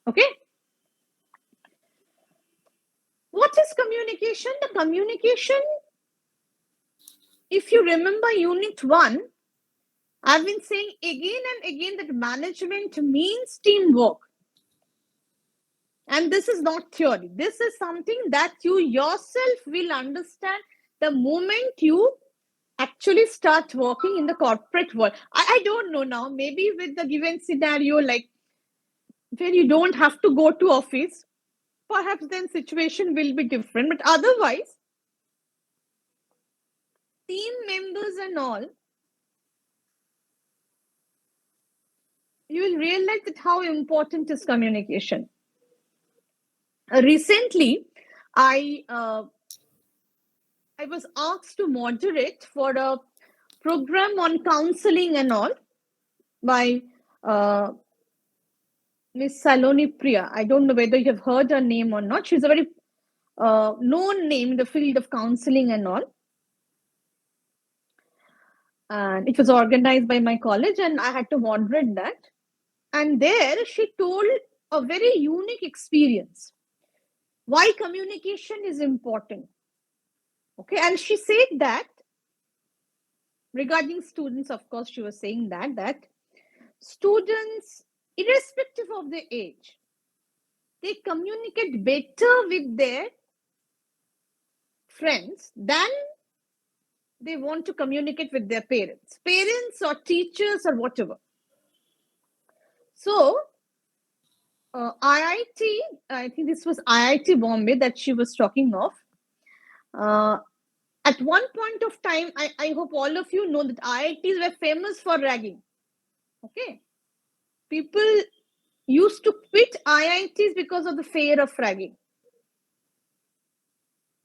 Okay. What is communication? The communication, if you remember Unit 1, I've been saying again and again that management means teamwork. And this is not theory. This is something that you yourself will understand the moment you actually start working in the corporate world. I don't know now, maybe with the given scenario, like where you don't have to go to office, perhaps then situation will be different. But otherwise, team members and all, you will realize that how important is communication. Recently, I I was asked to moderate for a program on counseling and all by Miss Saloni Priya. I don't know whether you have heard her name or not. She's a very known name in the field of counseling and all. And it was organized by my college, and I had to moderate that. And there she told a very unique experience why communication is important. Okay, and she said that regarding students, of course, she was saying that students, irrespective of their age, they communicate better with their friends than they want to communicate with their parents or teachers or whatever. So, IIT, I think this was IIT Bombay that she was talking of. At one point of time, I hope all of you know that IITs were famous for ragging. Okay. People used to quit IITs because of the fear of ragging.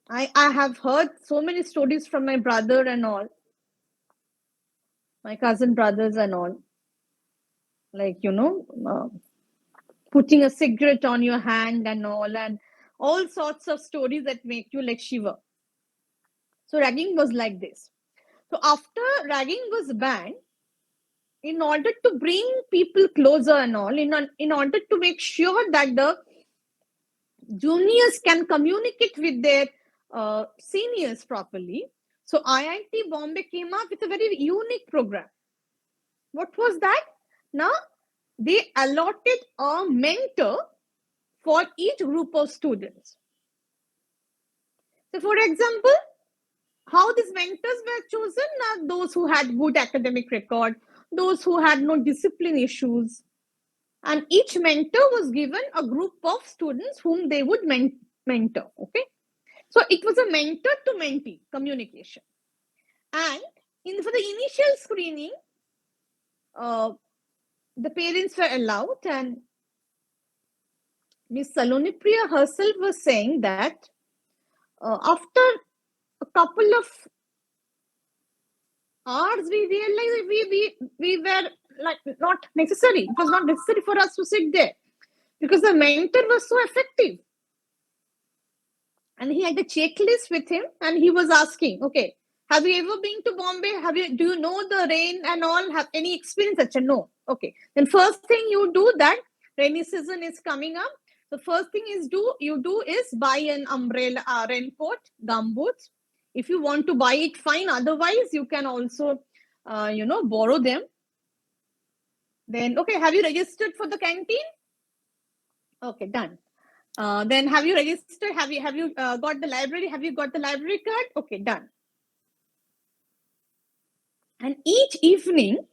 I have heard so many stories from my brother and all, my cousin brothers and all. Like, putting a cigarette on your hand and all sorts of stories that make you like shiver. So ragging was like this. So after ragging was banned, in order to bring people closer and all, in order to make sure that the juniors can communicate with their seniors properly, so IIT Bombay came up with a very unique program. What was that? Now, they allotted a mentor for each group of students. So, for example, how these mentors were chosen are those who had good academic record, those who had no discipline issues, and each mentor was given a group of students whom they would mentor. Okay, so it was a mentor to mentee communication, and for the initial screening, the parents were allowed, and Miss Saloni Priya herself was saying that after a couple of hours, we realized we were like not necessary. It was not necessary for us to sit there because the mentor was so effective, and he had a checklist with him, and he was asking, okay, have you ever been to Bombay? Do you know the rain and all? Have any experience? Such a no. Okay, then first thing you do that rainy season is coming up. The first thing you do is buy an umbrella, raincoat, gumboots. If you want to buy it, fine. Otherwise, you can also, borrow them. Then, okay, have you registered for the canteen? Okay, done. Then have you registered? Have you got the library? Have you got the library card? Okay, done. And each evening,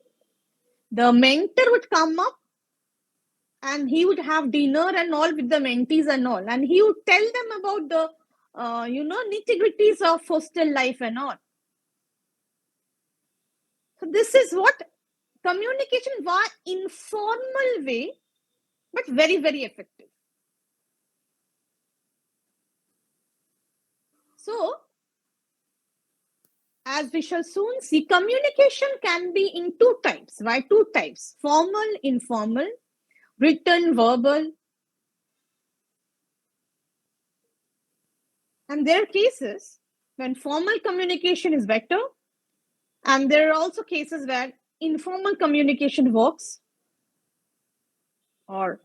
the mentor would come up and he would have dinner and all with the mentees and all, and he would tell them about the nitty-gritties of hostel life and all. So this is what communication was, informal way, but very, very effective. So, as we shall soon see, communication can be in two types. Why two types? Formal, informal, written, verbal. And there are cases when formal communication is better, and there are also cases where informal communication works, or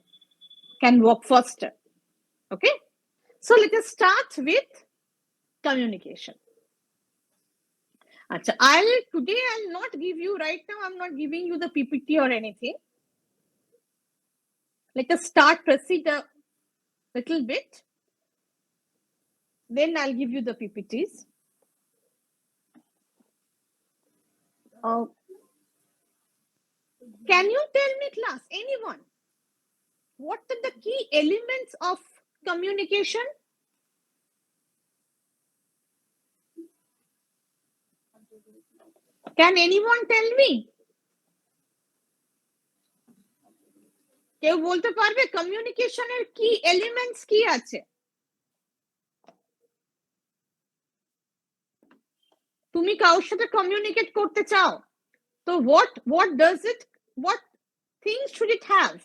can work faster. Okay, so let us start with communication. Achha, today I'll not give you, right now I'm not giving you the PPT or anything. Let us proceed a little bit. Then I'll give you the PPTs. Can you tell me, class, anyone, what are the key elements of communication? Can anyone tell me? কেউ বলতে পারবে কমিউনিকেশনের কি elements কি আছে? তুমি কারোর সাথে কমিউনিকেট করতে চাও, তো what does it, what things should it have?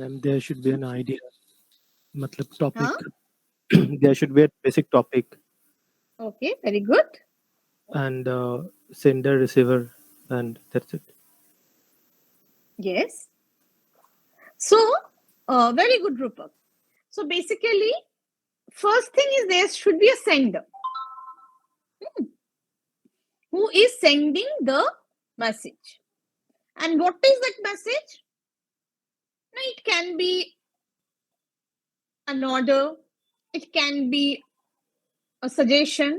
And there should be an idea, matlab topic. There should be a basic topic. Okay, very good. And sender, receiver, and that's it. Yes. So, very good, Rupak. So basically, first thing is there should be a sender who is sending the message. And what is that message? Now, it can be an order, it can be a suggestion,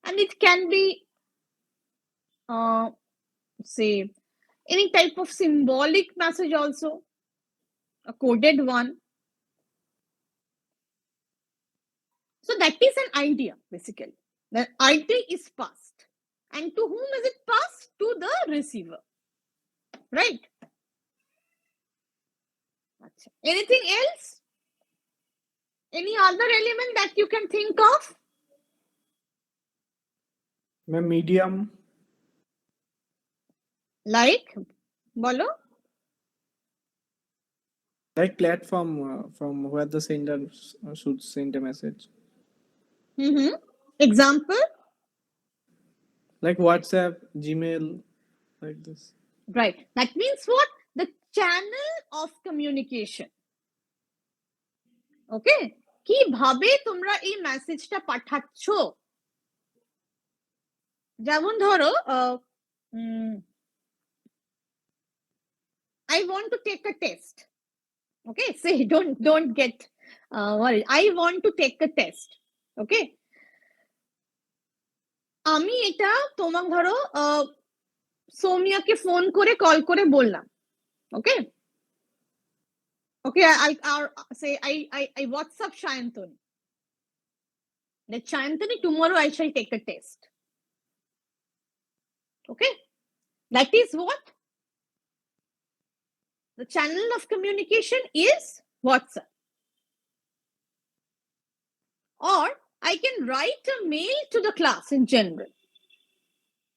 and it can be, say, any type of symbolic message also, a coded one. So that is an idea, basically. The idea is passed. And to whom is it passed? To the receiver. Right? Anything else? Any other element that you can think of? Medium. Like, bolo? Like platform from where the sender should send a message. Example? Like WhatsApp, Gmail, like this. Right. That means what? The channel of communication. Okay? কিভাবে তোমরা এই মেসেজটা পাঠাচ্ছ? যেমন ধরো, I want to take a test. Okay, say don't get worried. I want to take a test. Okay, আমি এটা তোমার ধরো সৌমিয়াকে ফোন করে কল করে বললাম. Okay, I'll say I WhatsApp Shayantoni. That Shayantoni, tomorrow I shall take a test. Okay, that is what the channel of communication is, WhatsApp. Or I can write a mail to the class in general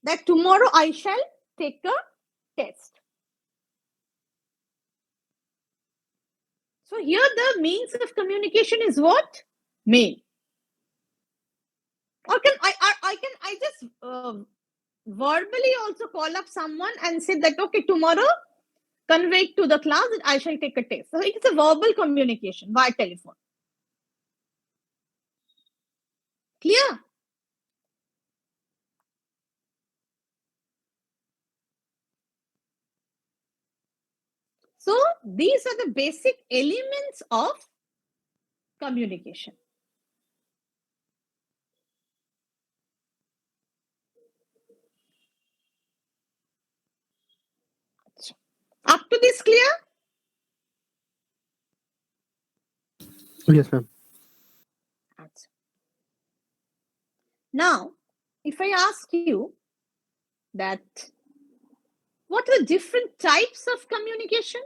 that tomorrow I shall take a test. So here the means of communication is what? Mail. Or I just verbally also call up someone and say that, okay, tomorrow convey to the class that I shall take a test. So it's a verbal communication via telephone. Clear? So these are the basic elements of communication. Up to this clear? Yes, ma'am. Now, if I ask you that what are the different types of communication?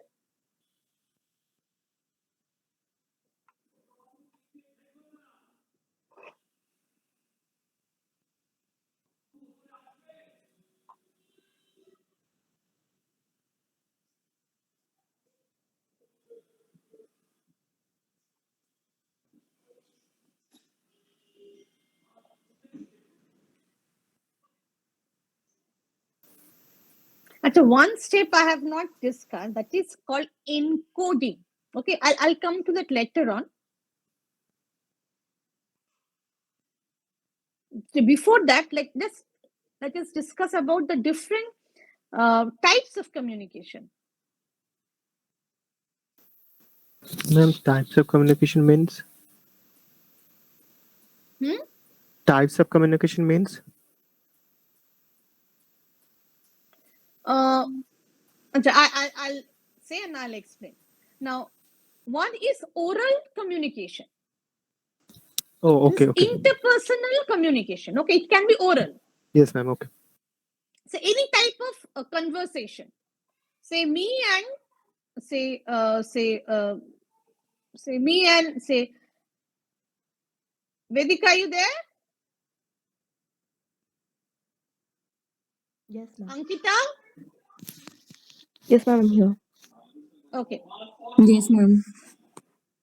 Actually, one step I have not discussed, that is called encoding. Okay, I'll come to that later on. So before that, let us discuss about the different types of communication. Ma'am, types of communication means? Types of communication means? I'll say and I'll explain. Now, one is oral communication. Oh, This okay, okay. interpersonal communication. Okay, it can be oral. Yes, ma'am, okay. So any type of conversation. Say me and say me and say Vedika, are you there? Yes, ma'am. Ankita? Yes, ma'am, I'm here. Okay. Yes, ma'am.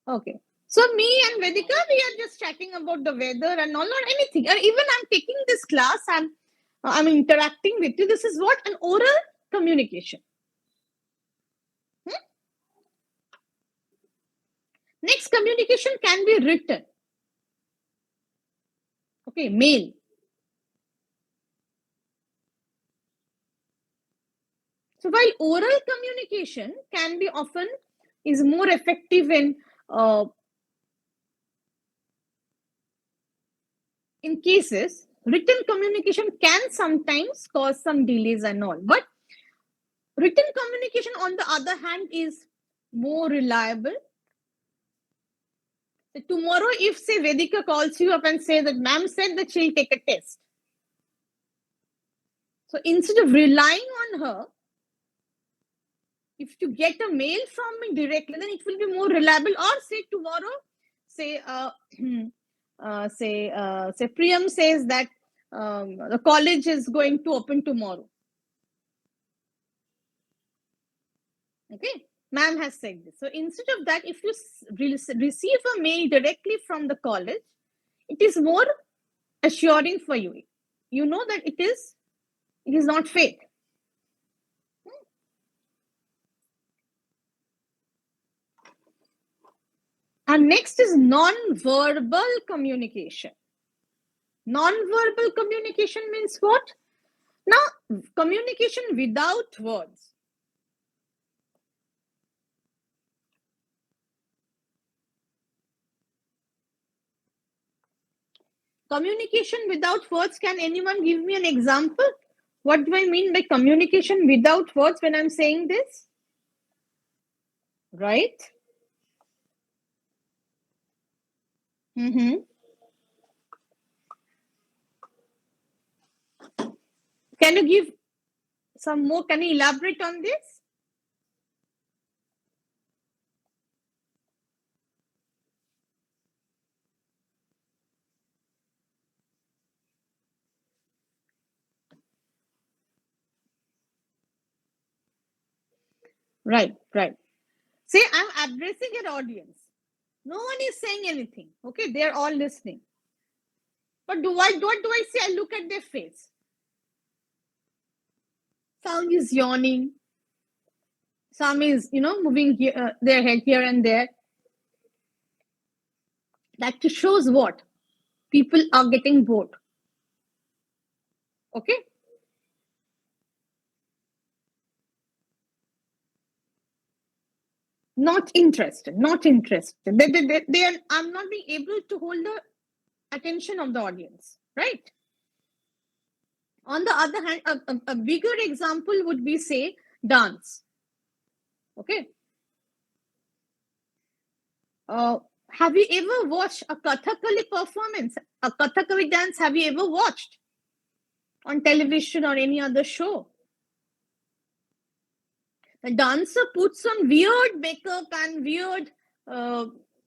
Okay. So me and Vedika, we are just chatting about the weather and all, not anything. Or even I'm taking this class and I'm interacting with you. This is what? An oral communication. Next, communication can be written. Okay, mail. So while oral communication can be often is more effective in cases, written communication can sometimes cause some delays and all. But written communication, on the other hand, is more reliable. So tomorrow, if say Vedika calls you up and says that ma'am said that she'll take a test. So instead of relying on her, if you get a mail from me directly, then it will be more reliable. Or say tomorrow, say say Priyam says that the college is going to open tomorrow. Okay, ma'am has said this. So instead of that, if you receive a mail directly from the college, it is more assuring for you. You know that it is not fake. And next is non-verbal communication. Non-verbal communication means what? Now, communication without words. Communication without words, can anyone give me an example? What do I mean by communication without words when I'm saying this? Right? Can you give some more? Can you elaborate on this? Right. Say I'm addressing an audience. No one is saying anything. Okay, they're all listening. But what do I say? I look at their face. Some is yawning. Some is, moving their head here and there. That shows what? People are getting bored. Okay? Not interested. They are, I'm not being able to hold the attention of the audience. Right? On the other hand, a bigger example would be, say, dance. Okay? Have you ever watched a Kathakali performance? A Kathakali dance, have you ever watched on television or any other show? The dancer puts on weird makeup and weird,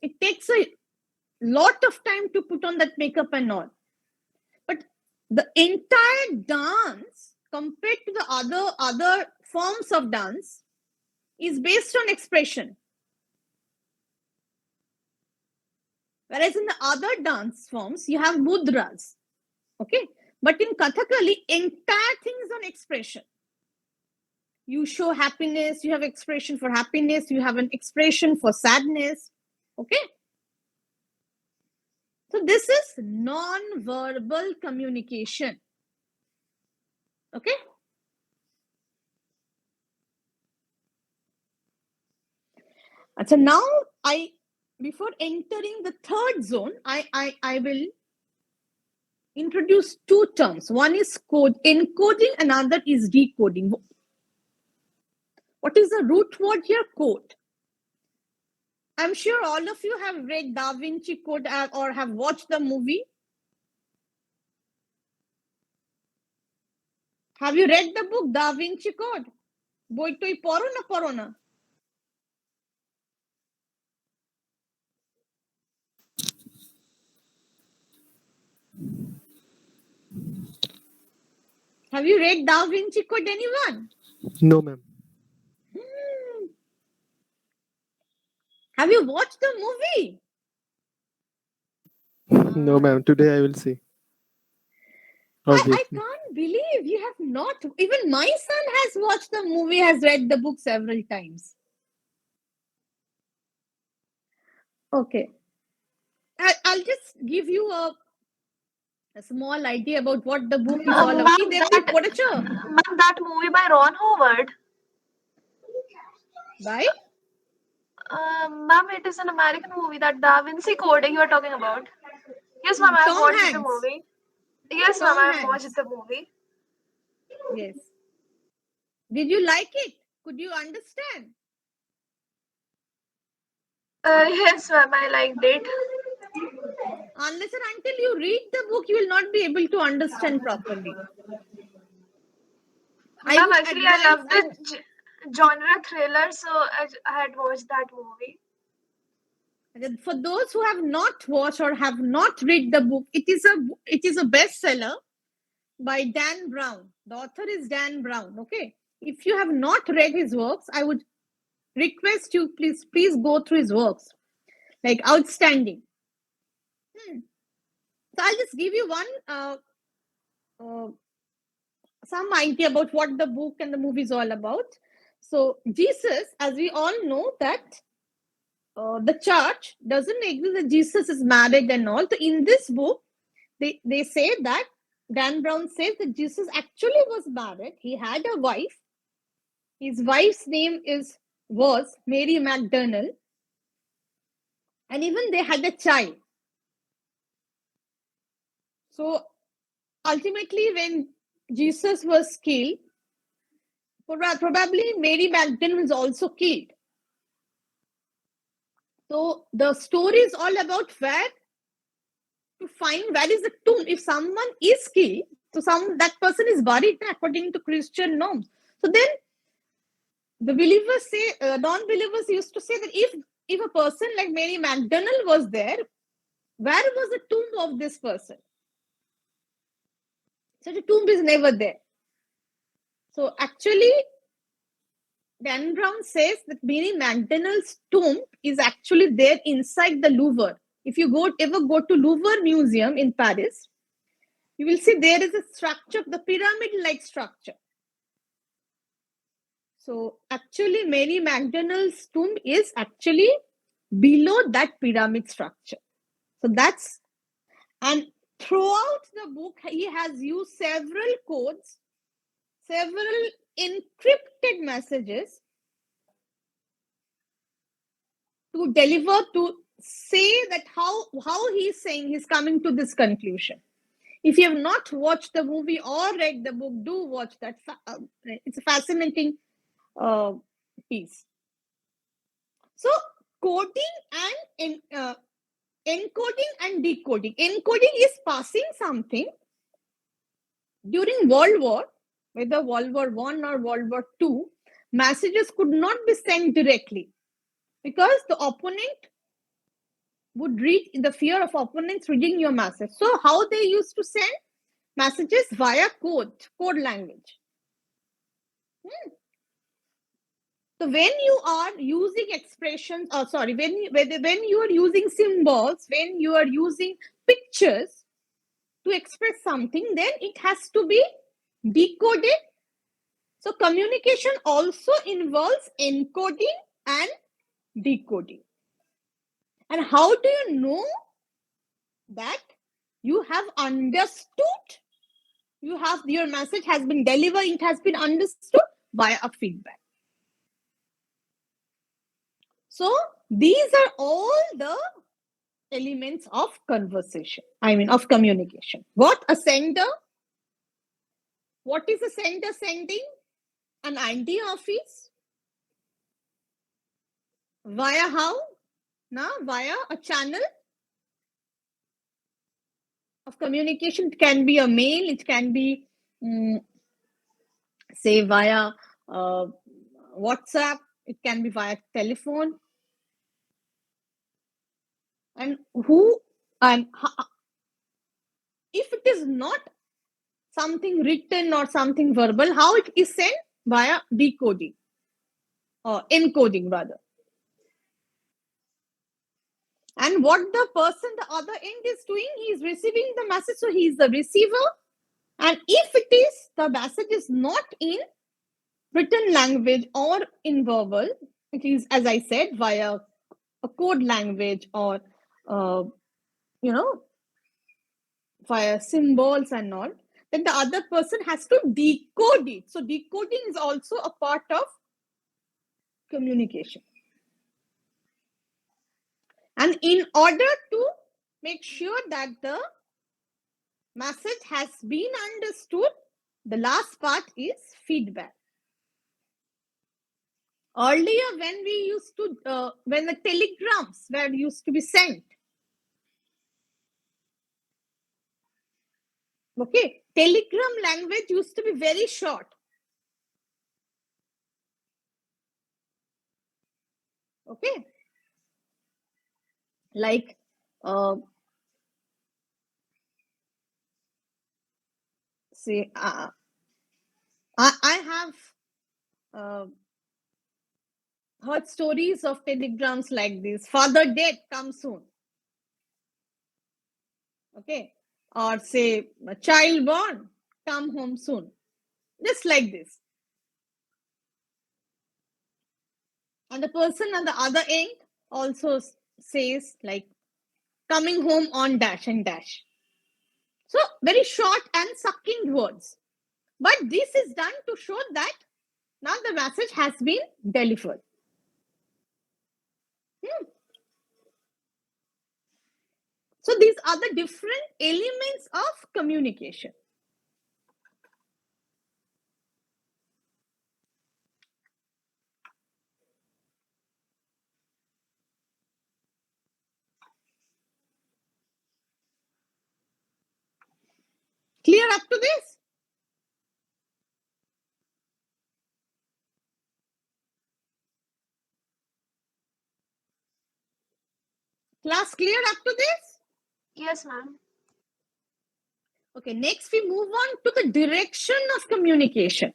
it takes a lot of time to put on that makeup and all. But the entire dance, compared to the other forms of dance, is based on expression. Whereas in the other dance forms, you have mudras. Okay? But in Kathakali, entire thing is on expression. You show happiness, you have expression for happiness, you have an expression for sadness. Okay. So this is non-verbal communication. Okay. And so now before entering the third zone, I will introduce two terms. One is encoding, another is decoding. What is the root word here? Code. I'm sure all of you have read Da Vinci Code or have watched the movie. Have you read the book Da Vinci Code? বই টই পড়ো না পড়ো না? Have you read Da Vinci Code, anyone? No, ma'am. Have you watched the movie? No, ma'am. Today I will see. I can't believe you have not. Even my son has watched the movie, has read the book several times. Okay. I'll just give you a small idea about what the book is all about. Ma'am, that movie by Ron Howard. By? Ma'am, it is an American movie, that Da Vinci Code you are talking about. Yes, ma'am, I have watched the movie. Yes, ma'am, I have watched the movie. Yes. Did you like it? Could you understand? Yes, ma'am, I liked it. Unless and until you read the book, you will not be able to understand properly. Ma'am, actually, I love the genre thriller, so I had watched that movie. For those who have not watched or have not read the book, it is a bestseller by Dan Brown. The author is Dan Brown. Okay. If you have not read his works, I would request you, please go through his works. Like, outstanding. So I'll just give you some idea about what the book and the movie is all about. So Jesus, as we all know, that the church doesn't agree that Jesus is married and all. So in this book, they say that Dan Brown says that Jesus actually was married. He had a wife. His wife's name was Mary Magdalene. And even they had a child. So ultimately, when Jesus was killed, probably Mary Magdalene was also killed. So the story is all about where is the tomb. If someone is killed, so that person is buried according to Christian norms. So then the believers say, non-believers used to say that if a person like Mary Magdalene was there, where was the tomb of this person? So the tomb is never there. So actually, Dan Brown says that Mary Magdalene's tomb is actually there inside the Louvre. If you ever go to Louvre Museum in Paris, you will see there is a structure, the pyramid-like structure. So actually, Mary Magdalene's tomb is actually below that pyramid structure. So and throughout the book, he has used several codes, several encrypted messages to deliver, to say that how he's saying he's coming to this conclusion. If you have not watched the movie or read the book, do watch that. It's a fascinating piece. So coding and encoding and decoding. Encoding is passing something during World War, whether World War I or World War II, messages could not be sent directly because the opponent would read, in the fear of opponents reading your message. So how they used to send messages? Via code language. So when you are using expressions, when you are using symbols, when you are using pictures to express something, then it has to be decoded So communication also involves encoding and decoding. And how do you know that you have understood, your message has been delivered, it has been understood via a feedback? So these are all the elements of conversation, of communication. What is a sender sending? An idea of his. Via how? Via a channel of communication. It can be a mail, it can be say via WhatsApp, it can be via telephone. And if it is not something written or something verbal, how it is sent? Via decoding or encoding rather. And what the person, the other end is doing, he is receiving the message, so he is the receiver. And if it is, the message is not in written language or in verbal, it is, as I said, via a code language or via symbols and all, then the other person has to decode it. So decoding is also a part of communication. And in order to make sure that the message has been understood, the last part is feedback. Earlier, when we used to, when the telegrams were used to be sent, okay, telegram language used to be very short. Okay, like say, I have heard stories of telegrams like this: father dead, come soon. Okay, or say a child born, come home soon. Just like this. And the person on the other end also says like coming home on dash and dash. So very short and succinct words. But this is done to show that now the message has been delivered. So these are the different elements of communication. Clear up to this? Class clear up to this? Yes, ma'am. Okay, next we move on to the direction of communication.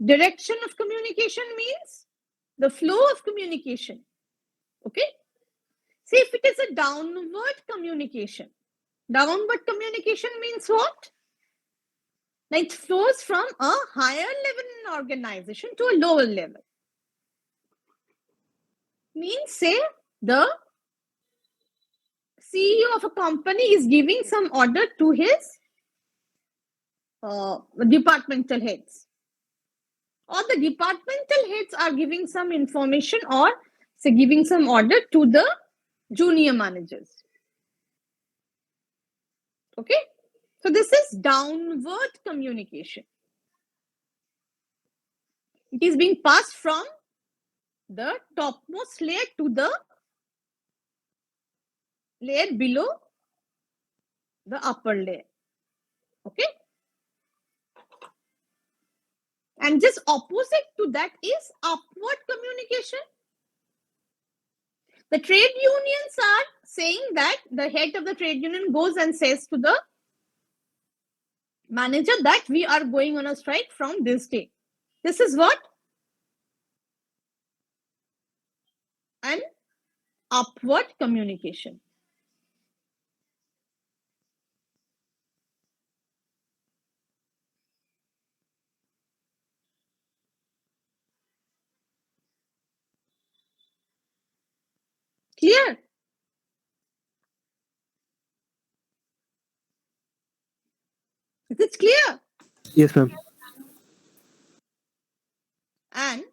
Direction of communication means the flow of communication. Okay? See, if it is a downward communication means what? Now it flows from a higher level in organization to a lower level. Means, say, the CEO of a company is giving some order to his departmental heads. Or the departmental heads are giving some information or say giving some order to the junior managers. Okay? So this is downward communication. It is being passed from the topmost layer to the layer below the upper layer. Okay? And just opposite to that is upward communication. The trade unions are saying that the head of the trade union goes and says to the manager that we are going on a strike from this day. This is what? An upward communication. Clear? Is it clear? Yes, ma'am. And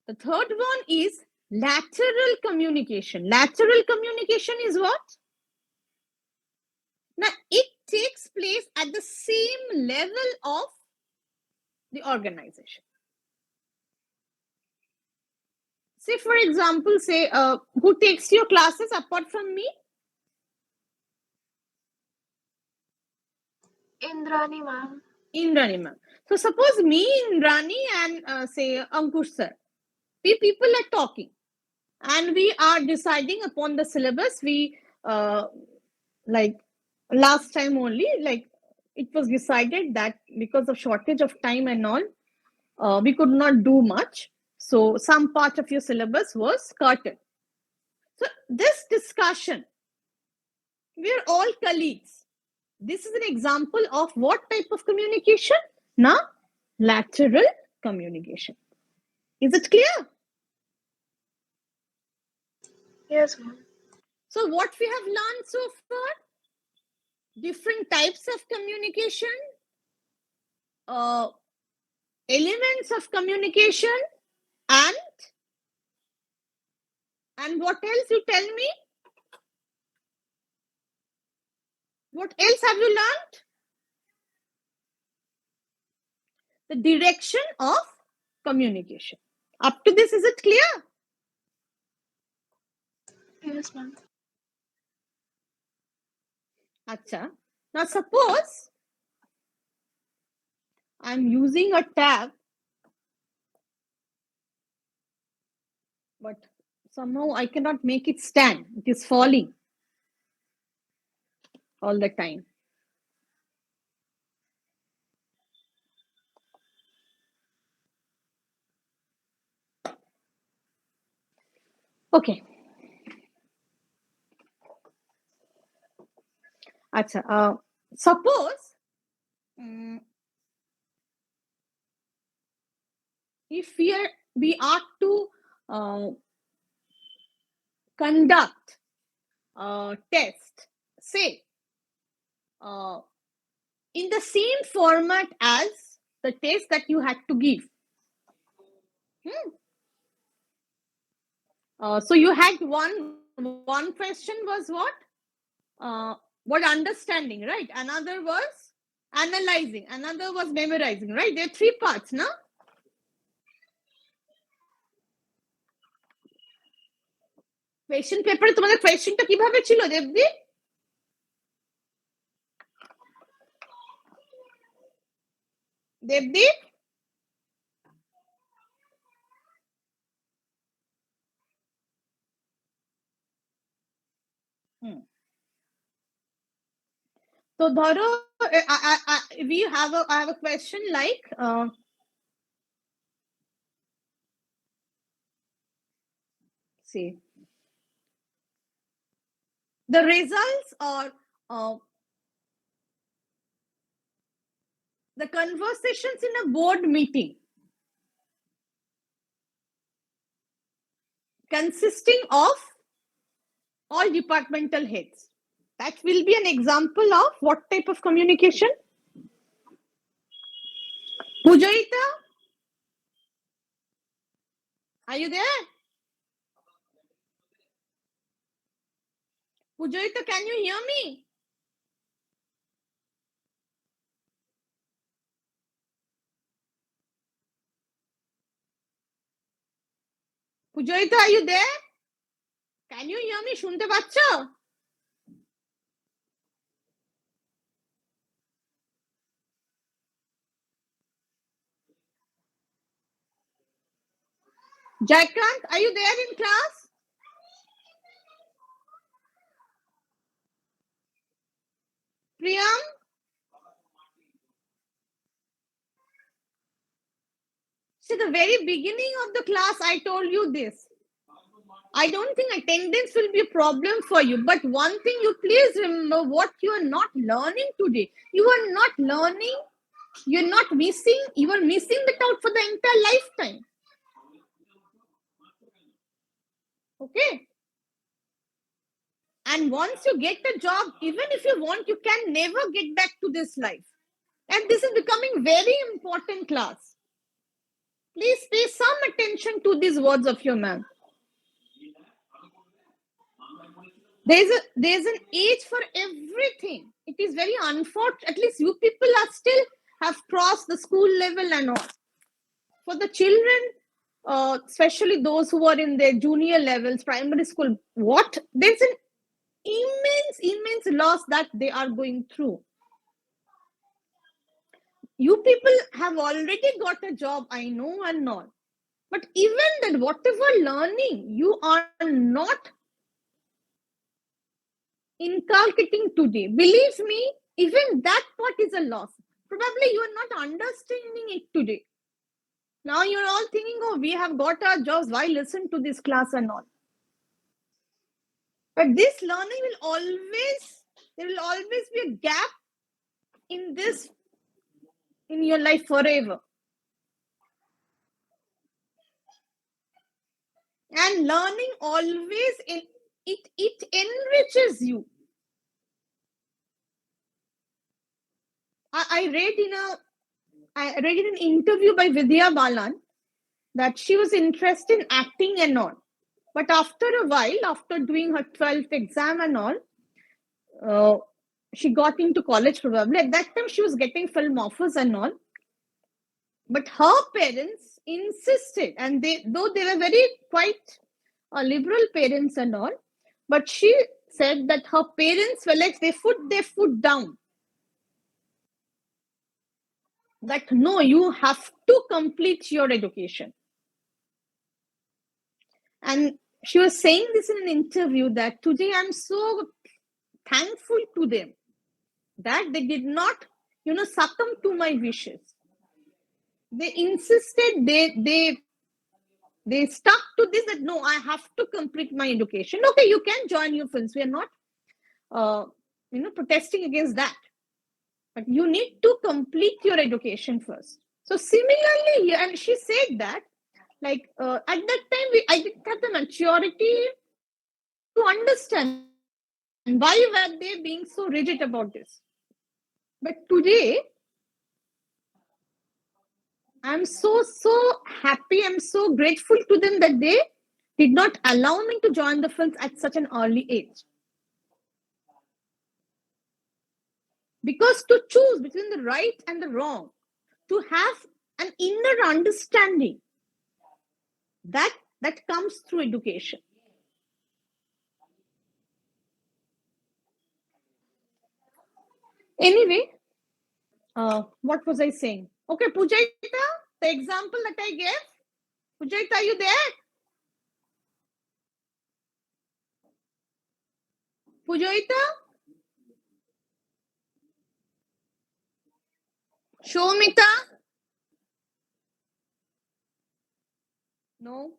the third one is lateral communication. Lateral communication is what? Now, it takes place at the same level of the organization. Say, for example, say, who takes your classes apart from me? Indrani, ma'am. Indrani, ma'am. So, suppose me, Indrani, and say, Ankush sir, we people are talking and we are deciding upon the syllabus. We, like, last time only, like, it was decided that because of shortage of time and all, we could not do much. So some part of your syllabus was curtailed. So this discussion, we're all colleagues. This is an example of what type of communication? Now, lateral communication. Is it clear? Yes, ma'am. So what we have learned so far? Different types of communication, elements of communication, and what else you tell me? What else have you learned? The direction of communication. Up to this, is it clear? Yes, ma'am. Acha. Now suppose I'm using a tab, but somehow I cannot make it stand. It is falling all the time. Okay. Acha. Suppose if we are to conduct a test, say, in the same format as the test that you had to give. So you had one question was what understanding, right? Another was analyzing, another was memorizing, right? There are 3 parts, no? Question paper তোমাদের কোয়েশ্চেনটা কিভাবে ছিল দেবদি? দেবদি? So ধরো I have a question like see, the results or the conversations in a board meeting consisting of all departmental heads. That will be an example of what type of communication? Pujoita? Are you there? Pujoita, can you hear me? Pujoita, are you there? Can you hear me? শুনতে পাচ্ছো? Jaykant, are you there in class? Priyam? See, the very beginning of the class, I told you this. I don't think attendance will be a problem for you. But one thing you please remember, what you are not learning today. You are not learning. You're not missing. You are missing that out for the entire lifetime. Okay. And once you get a job, even if you want, you can never get back to this life. And this is becoming very important, class. Please pay some attention to these words of your ma'am. There's an age for everything. It is very unfortunate. At least you people are still have crossed the school level and all. For the children, especially those who are in their junior levels, primary school, there's an immense loss that they are going through. You people have already got a job, I know and all. But even that, whatever learning you are not inculcating today, believe me, even that part is a loss. Probably you are not understanding it today. Now you're all thinking, oh, we have got our jobs, why listen to this class and all? But this learning there will always be a gap in this, in your life forever. And learning always, it enriches you. I read in an interview by Vidya Balan that she was interested in acting and all. But after a while, after doing her 12th exam and all, she got into college probably. At that time, she was getting film offers and all. But her parents insisted, and though they were very quite liberal parents and all, but she said that her parents were like, they put their foot down. That no, you have to complete your education. And she was saying this in an interview that today I'm so thankful to them that they did not, succumb to my wishes. They insisted, they stuck to this, that no, I have to complete my education. Okay, you can join your films. We are not, protesting against that. But you need to complete your education first. So similarly, and she said that, like at that time, I didn't have the maturity to understand why were they being so rigid about this. But today, I'm so happy, I'm so grateful to them that they did not allow me to join the films at such an early age. Because to choose between the right and the wrong, to have an inner understanding, that comes through education. Anyway, what was I saying? Okay, Pujaita, the example that I gave. Pujaita, are you there? Pujaita? Shomita? No?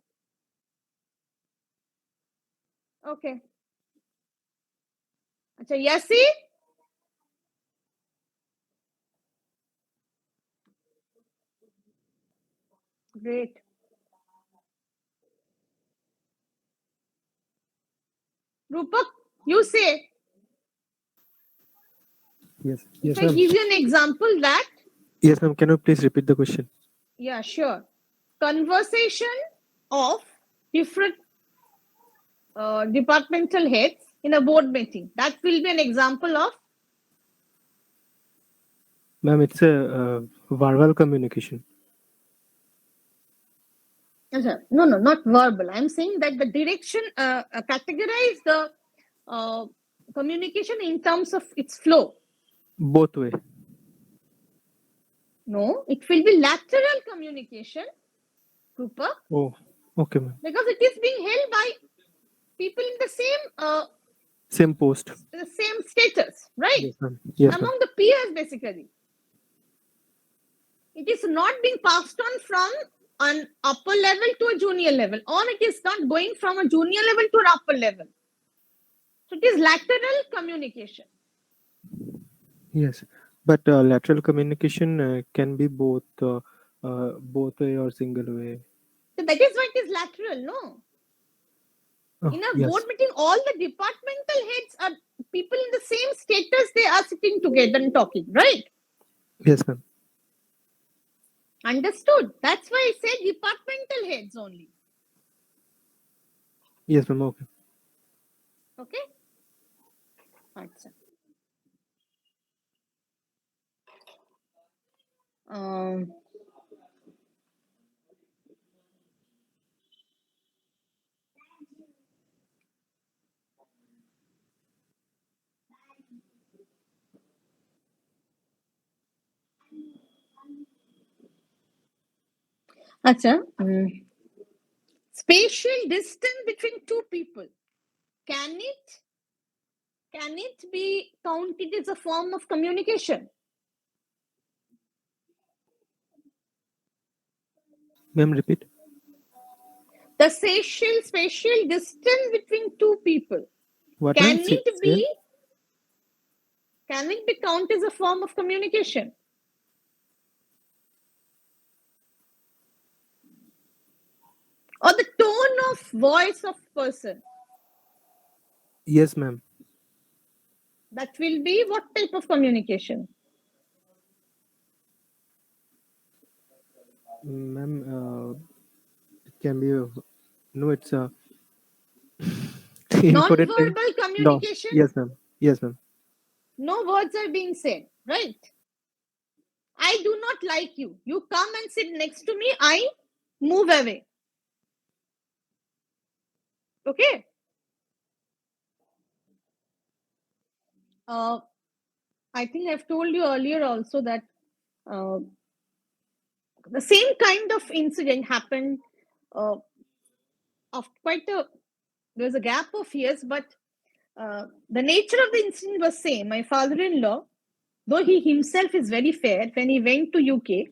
Okay. Acha, Yasi? Great. Rupak, you say. Yes, If I ma'am. give you an example that. Yes, ma'am. Can you please repeat the question? Yeah, sure. Conversation of different departmental heads in a board meeting. That will be an example of. Ma'am, it's a verbal communication. No, not verbal. I'm saying that the direction, categorize the communication in terms of its flow. Both way. No, it will be lateral communication, Rupa. Oh, okay, ma'am. Because it is being held by people in the same post, the same status, right? Yes, ma'am. Yes, among ma'am. the peers, basically. It is not being passed on from an upper level to a junior level, or it is not going from a junior level to an upper level. So it is lateral communication. Yes, but lateral communication can be both way or single way. So that is why it is lateral, no? In a Yes. board meeting, all the departmental heads are people in the same status. They are sitting together and talking, right? Yes, ma'am. Understood. That's why I said departmental heads only. Yes, ma'am. Okay. Okay. Achha. Achha. Spatial distance between two people. Can it be counted as a form of communication? Ma'am, repeat. The spatial distance between two people. What, Can ma'am? Say it be counted as a form of communication? Or the tone of voice of person? Yes, ma'am. That will be what type of communication? Ma'am, it can be no, it's a important thing. Non-verbal No. communication? Yes, ma'am. Yes, ma'am. No words are being said, right? I do not like you. You come and sit next to me, I move away. Okay? I think I've told you earlier also that the same kind of incident happened of there was a gap of years, but the nature of the incident was same. My father-in-law, though he himself is very fair, when he went to UK,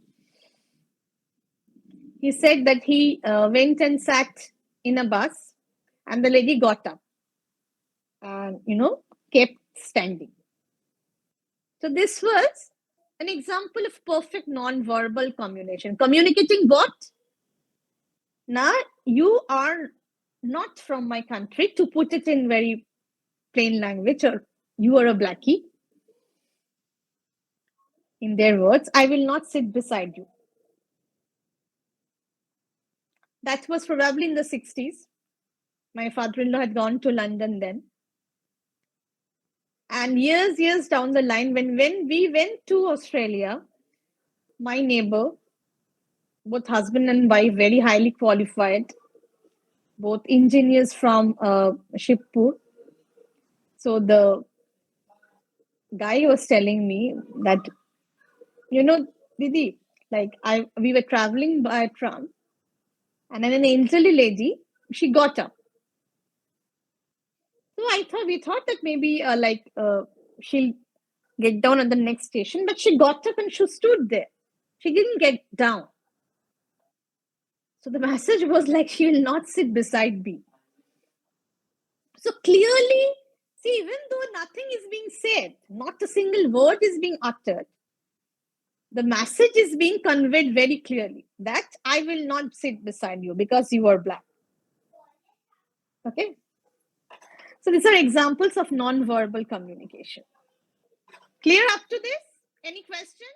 he said that he went and sat in a bus and the lady got up and, kept standing. So this was an example of perfect non-verbal communication. Communicating what? Now, you are not from my country, to put it in very plain language, or you are a blackie. In their words, I will not sit beside you. That was probably in the 60s. My father-in-law had gone to London then. And years down the line, when we went to Australia, my neighbor, both husband and wife, very highly qualified, both engineers from Shibpur. So the guy was telling me that, Didi, like we were traveling by tram, and then an elderly lady, she got up. So we thought that maybe she'll get down at the next station, but she got up and she stood there. She didn't get down. So the message was like, she will not sit beside me. So clearly, see, even though nothing is being said, not a single word is being uttered, the message is being conveyed very clearly that I will not sit beside you because you are black. Okay? So these are examples of non-verbal communication. Clear up to this? Any question?